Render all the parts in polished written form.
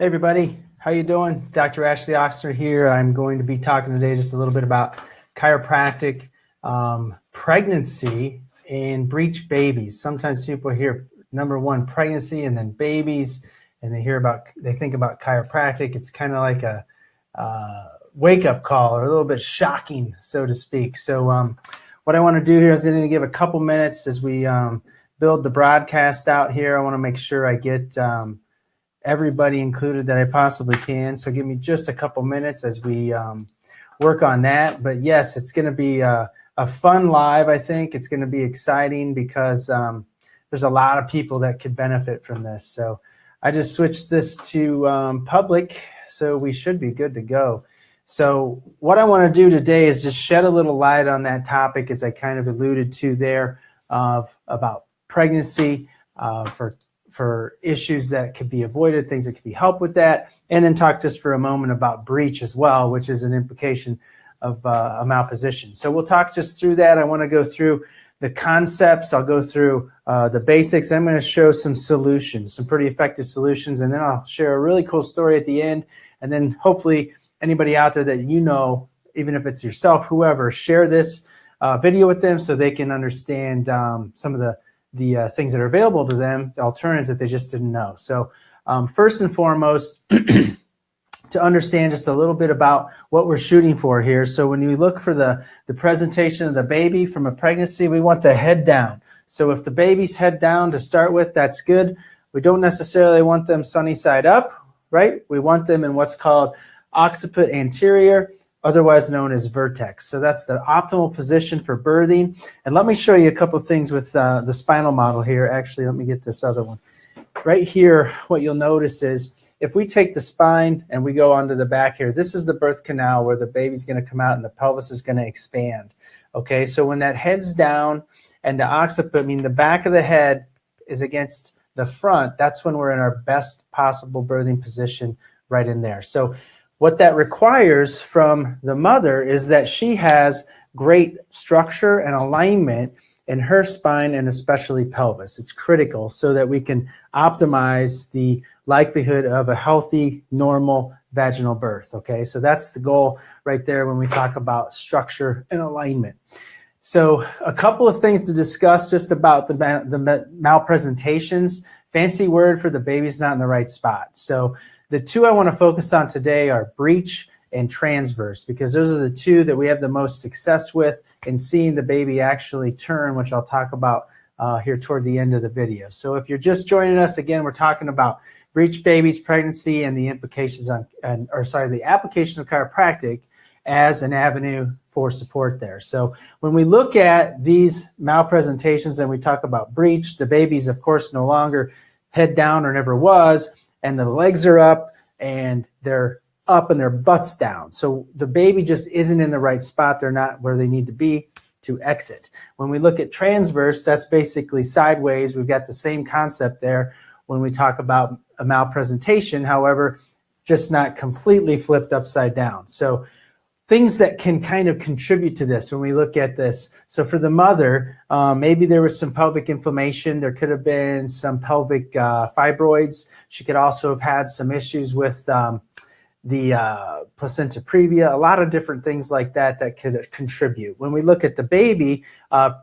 Hey everybody, how you doing? Dr. Ashley Oxner here. I'm going to be talking today just a little bit about chiropractic, pregnancy, and breech babies. Sometimes people hear number one pregnancy and then babies, and they think about chiropractic. It's kind of like a wake-up call or a little bit shocking, so to speak. So what I want to do here is I'm going to give a couple minutes as we build the broadcast out here. I want to make sure I get everybody included that I possibly can. So give me just a couple minutes as we work on that. But yes, it's going to be a fun live. I think it's going to be exciting because there's a lot of people that could benefit from this. So I just switched this to public, so we should be good to go. So what I want to do today is just shed a little light on that topic, as I kind of alluded to there, about pregnancy, for issues that could be avoided, things that could be helped with that, and then talk just for a moment about breech as well, which is an implication of a malposition. So we'll talk just through that. I want to go through the concepts. I'll go through the basics. I'm going to show some solutions, some pretty effective solutions, and then I'll share a really cool story at the end. And then hopefully anybody out there that you know, even if it's yourself, whoever, share this video with them so they can understand some of the things that are available to them, the alternatives that they just didn't know. So first and foremost, to understand just a little bit about what we're shooting for here. So when you look for the presentation of the baby from a pregnancy, we want the head down. So if the baby's head down to start with, that's good. We don't necessarily want them sunny side up, right? We want them in what's called occiput anterior, otherwise known as vertex. So that's the optimal position for birthing. And let me show you a couple of things with the spinal model here. Actually, let me get this other one. Right here, what you'll notice is if we take the spine and we go onto the back here, this is the birth canal where the baby's going to come out and the pelvis is going to expand. Okay, so when that head's down and the occiput, the back of the head is against the front, that's when we're in our best possible birthing position right in there. So what that requires from the mother is that she has great structure and alignment in her spine and especially pelvis. It's critical so that we can optimize the likelihood of a healthy, normal vaginal birth. Okay, so that's the goal right there when we talk about structure and alignment. So a couple of things to discuss just about the malpresentations. Fancy word for the baby's not in the right spot. So the two I want to focus on today are breech and transverse, because those are the two that we have the most success with in seeing the baby actually turn, which I'll talk about here toward the end of the video. So if you're just joining us, again, we're talking about breech babies, pregnancy, and the implications on, the application of chiropractic as an avenue for support there. So when we look at these malpresentations and we talk about breech, the baby's, of course, no longer head down or never was, and the legs are up and they're up and their butt's down. So the baby just isn't in the right spot. They're not where they need to be to exit. When we look at transverse, that's basically sideways. We've got the same concept there when we talk about a malpresentation, however, just not completely flipped upside down. So things that can kind of contribute to this when we look at this. So for the mother, maybe there was some pelvic inflammation. There could have been some pelvic fibroids. She could also have had some issues with the placenta previa, a lot of different things like that that could contribute. When we look at the baby,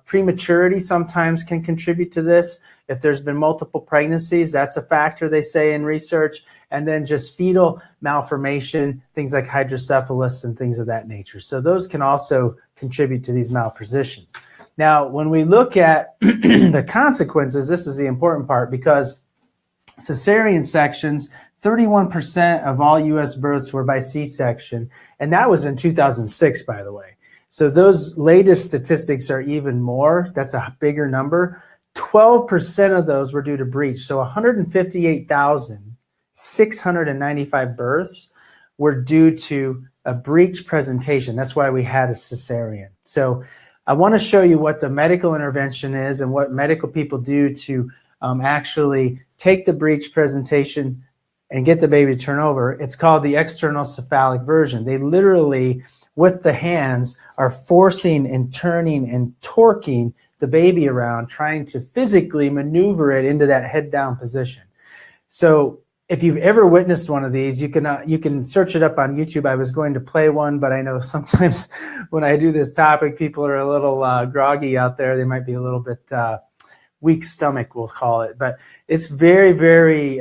prematurity sometimes can contribute to this. If there's been multiple pregnancies, that's a factor, they say in research. And then just fetal malformation, things like hydrocephalus and things of that nature. So those can also contribute to these malpositions. Now, when we look at the consequences, this is the important part, because cesarean sections, 31% of all U.S. births were by C-section, and that was in 2006, by the way. So those latest statistics are even more. That's a bigger number. 12% of those were due to breech. So 158,695 births were due to a breech presentation. That's why we had a cesarean. So I want to show you what the medical intervention is and what medical people do to actually take the breech presentation and get the baby to turn over. It's called the external cephalic version. They literally, with the hands, are forcing and turning and torquing the baby around, trying to physically maneuver it into that head down position. So if you've ever witnessed one of these, you can search it up on YouTube. I was going to play one, but I know sometimes when I do this topic, people are a little groggy out there. They might be a little bit weak stomach, we'll call it. But it's very, very,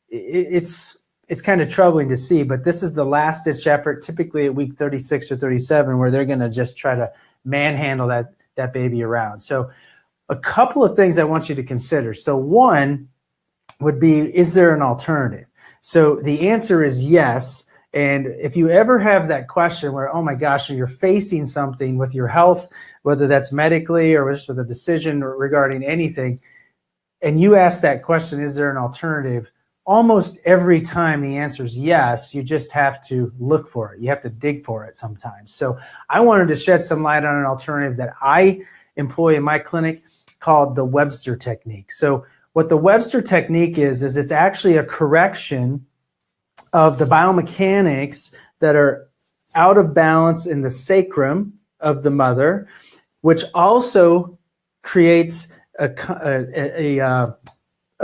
it's kind of troubling to see. But this is the last ditch effort, typically at week 36 or 37, where they're going to just try to manhandle that baby around. So a couple of things I want you to consider. So one would be, is there an alternative? So the answer is yes. And if you ever have that question where, oh my gosh, you're facing something with your health, whether that's medically or just with a decision regarding anything, and you ask that question, is there an alternative? Almost every time the answer is yes. You just have to look for it. You have to dig for it sometimes. So I wanted to shed some light on an alternative that I employ in my clinic called the Webster Technique. So what the Webster Technique is it's actually a correction of the biomechanics that are out of balance in the sacrum of the mother, which also creates a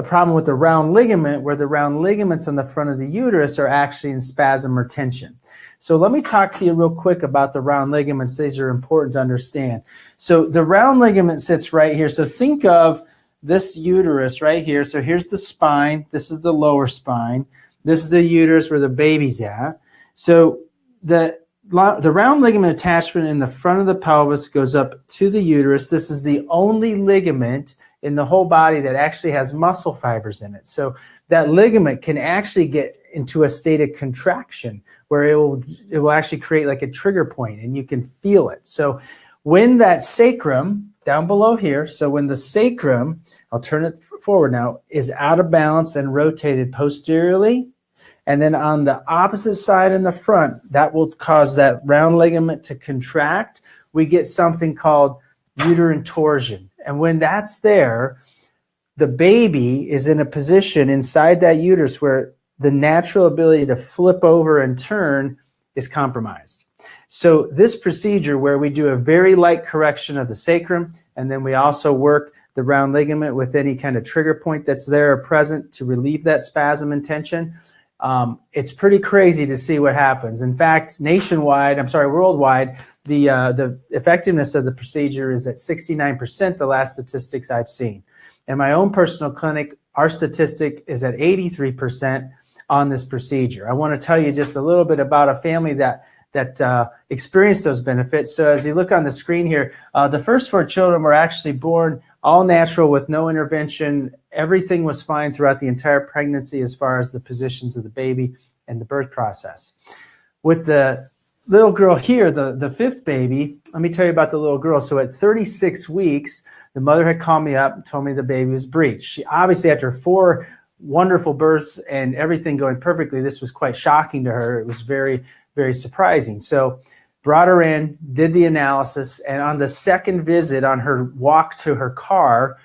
problem with the round ligament, where the round ligaments on the front of the uterus are actually in spasm or tension. So let me talk to you real quick about the round ligaments. These are important to understand. So the round ligament sits right here. So think of this uterus right here. So here's the spine. This is the lower spine. This is the uterus where the baby's at. So the round ligament attachment in the front of the pelvis goes up to the uterus. This is the only ligament in the whole body that actually has muscle fibers in it. So that ligament can actually get into a state of contraction where it will actually create like a trigger point, and you can feel it. So when that sacrum down below here, so when the sacrum, I'll turn it forward now, is out of balance and rotated posteriorly, and then on the opposite side in the front, that will cause that round ligament to contract. We get something called uterine torsion. And when that's there, the baby is in a position inside that uterus where the natural ability to flip over and turn is compromised. So this procedure, where we do a very light correction of the sacrum, and then we also work the round ligament with any kind of trigger point that's there or present to relieve that spasm and tension, it's pretty crazy to see what happens. In fact, worldwide, the effectiveness of the procedure is at 69%, the last statistics I've seen. In my own personal clinic, our statistic is at 83% on this procedure. I want to tell you just a little bit about a family that experienced those benefits. So as you look on the screen here, the first 4 children were actually born all natural with no intervention. Everything was fine throughout the entire pregnancy as far as the positions of the baby and the birth process. With the little girl here, the 5th baby, let me tell you about the little girl. So at 36 weeks, the mother had called me up and told me the baby was breech. She obviously, after 4 wonderful births and everything going perfectly, this was quite shocking to her. It was very, very surprising. So brought her in, did the analysis, and on the second visit, on her walk to her car,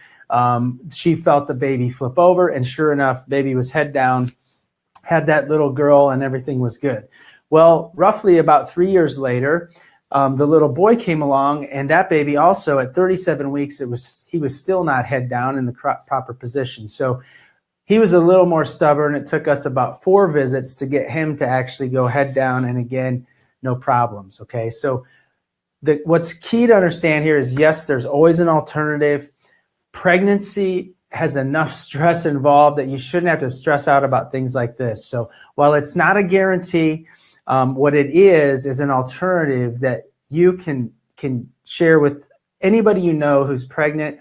she felt the baby flip over, and sure enough, baby was head down, had that little girl, and everything was good. Well, roughly about 3 years later, the little boy came along, and that baby also at 37 weeks, he was still not head down in the proper position. So he was a little more stubborn. It took us about 4 visits to get him to actually go head down, and again, no problems. Okay, so what's key to understand here is, yes, there's always an alternative. Pregnancy has enough stress involved that you shouldn't have to stress out about things like this. So while it's not a guarantee, what it is an alternative that you can share with anybody you know who's pregnant,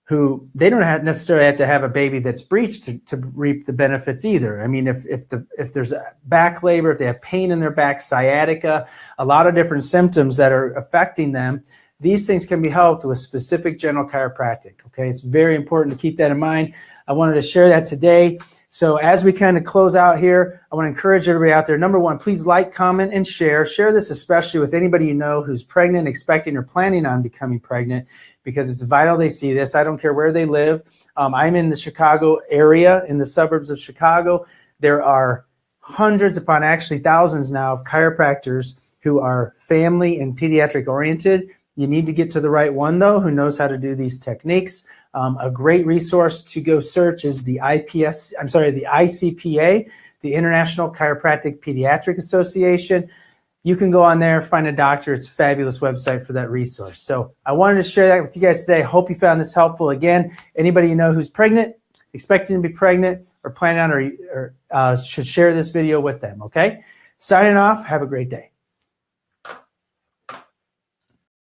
who they don't necessarily have to have a baby that's breeched to reap the benefits either. I mean, if there's a back labor, if they have pain in their back, sciatica, a lot of different symptoms that are affecting them, these things can be helped with specific general chiropractic. Okay, it's very important to keep that in mind. I wanted to share that today. So as we kind of close out here, I want to encourage everybody out there. Number one, please like, comment, and share. Share this especially with anybody you know who's pregnant, expecting, or planning on becoming pregnant, because it's vital they see this. I don't care where they live. I'm in the Chicago area, in the suburbs of Chicago. There are hundreds upon actually thousands now of chiropractors who are family and pediatric oriented. You need to get to the right one, though, who knows how to do these techniques. A great resource to go search is the ICPA, the International Chiropractic Pediatric Association. You can go on there, find a doctor. It's a fabulous website for that resource. So I wanted to share that with you guys today. Hope you found this helpful. Again, anybody you know who's pregnant, expecting to be pregnant, or planning on or should share this video with them, okay? Signing off. Have a great day.